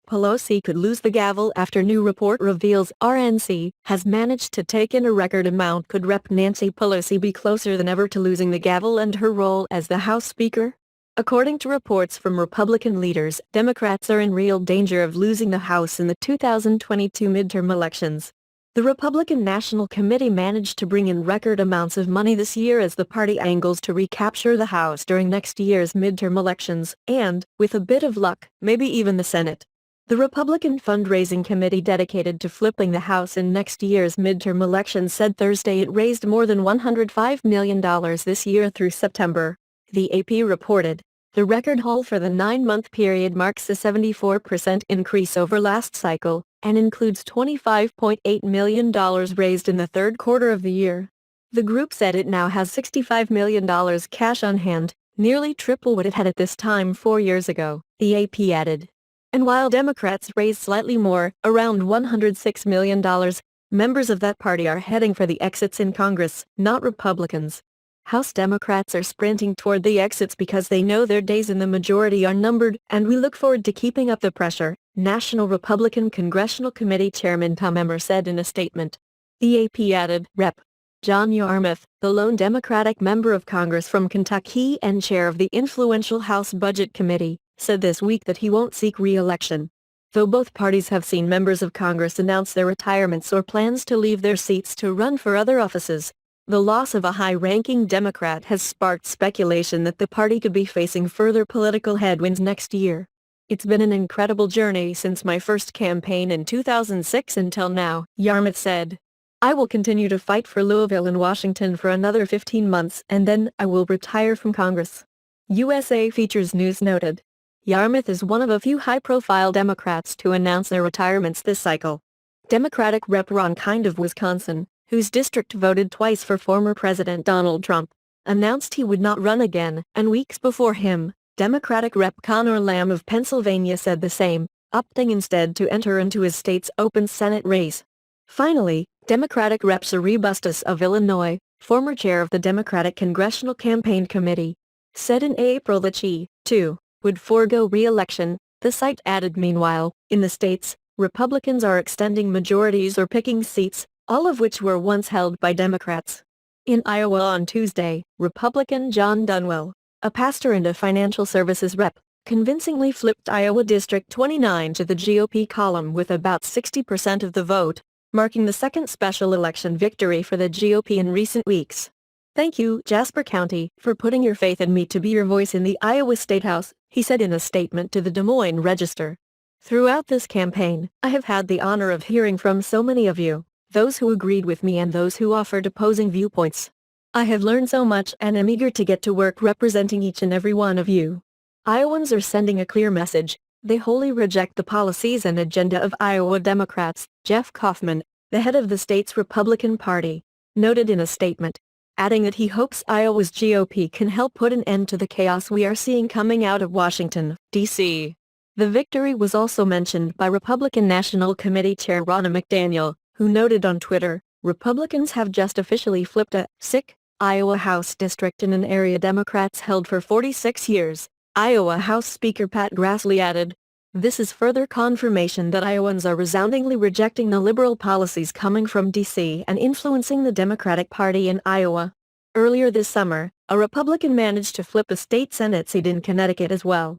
Pelosi could lose the gavel after new report reveals RNC has managed to take in a record amount. Could Rep. Nancy Pelosi be closer than ever to losing the gavel and her role as the House Speaker? According to reports from Republican leaders, Democrats are in real danger of losing the House in the 2022 midterm elections. The Republican National Committee managed to bring in record amounts of money this year as the party angles to recapture the House during next year's midterm elections, and, with a bit of luck, maybe even the Senate. The Republican fundraising committee dedicated to flipping the House in next year's midterm elections said Thursday it raised more than $105 million this year through September. The AP reported. The record haul for the 9-month period marks a 74% increase over last cycle, and includes $25.8 million raised in the third quarter of the year. The group said it now has $65 million cash on hand, nearly triple what it had at this time 4 years ago, the AP added. And while Democrats raised slightly more, around $106 million, members of that party are heading for the exits in Congress, not Republicans. House Democrats are sprinting toward the exits because they know their days in the majority are numbered, and we look forward to keeping up the pressure, National Republican Congressional Committee Chairman Tom Emmer said in a statement. The AP added, Rep. John Yarmuth, the lone Democratic member of Congress from Kentucky and chair of the influential House Budget Committee, said this week that he won't seek re-election. Though both parties have seen members of Congress announce their retirements or plans to leave their seats to run for other offices, the loss of a high-ranking Democrat has sparked speculation that the party could be facing further political headwinds next year. It's been an incredible journey since my first campaign in 2006 until now, Yarmuth said. I will continue to fight for Louisville and Washington for another 15 months and then I will retire from Congress. USA Features News noted. Yarmuth is one of a few high-profile Democrats to announce their retirements this cycle. Democratic Rep. Ron Kind of Wisconsin, whose district voted twice for former President Donald Trump, announced he would not run again, and weeks before him, Democratic Rep. Conor Lamb of Pennsylvania said the same, opting instead to enter into his state's open Senate race. Finally, Democratic Rep. Sari Bustos of Illinois, former chair of the Democratic Congressional Campaign Committee, said in April that she, too, would forego re-election. The site added meanwhile, in the states, Republicans are extending majorities or picking seats, all of which were once held by Democrats. In Iowa on Tuesday, Republican John Dunwell, a pastor and a financial services rep, convincingly flipped Iowa District 29 to the GOP column with about 60% of the vote, marking the second special election victory for the GOP in recent weeks. Thank you, Jasper County, for putting your faith in me to be your voice in the Iowa State House, he said in a statement to the Des Moines Register. Throughout this campaign, I have had the honor of hearing from so many of you, those who agreed with me and those who offered opposing viewpoints. I have learned so much and am eager to get to work representing each and every one of you. Iowans are sending a clear message. They wholly reject the policies and agenda of Iowa Democrats, Jeff Kaufman, the head of the state's Republican Party, noted in a statement, adding that he hopes Iowa's GOP can help put an end to the chaos we are seeing coming out of Washington, D.C. The victory was also mentioned by Republican National Committee Chair Ronna McDaniel, who noted on Twitter, Republicans have just officially flipped a sick Iowa House district in an area Democrats held for 46 years. Iowa House Speaker Pat Grassley added, this is further confirmation that Iowans are resoundingly rejecting the liberal policies coming from D.C. and influencing the Democratic Party in Iowa. Earlier this summer, a Republican managed to flip a state Senate seat in Connecticut as well.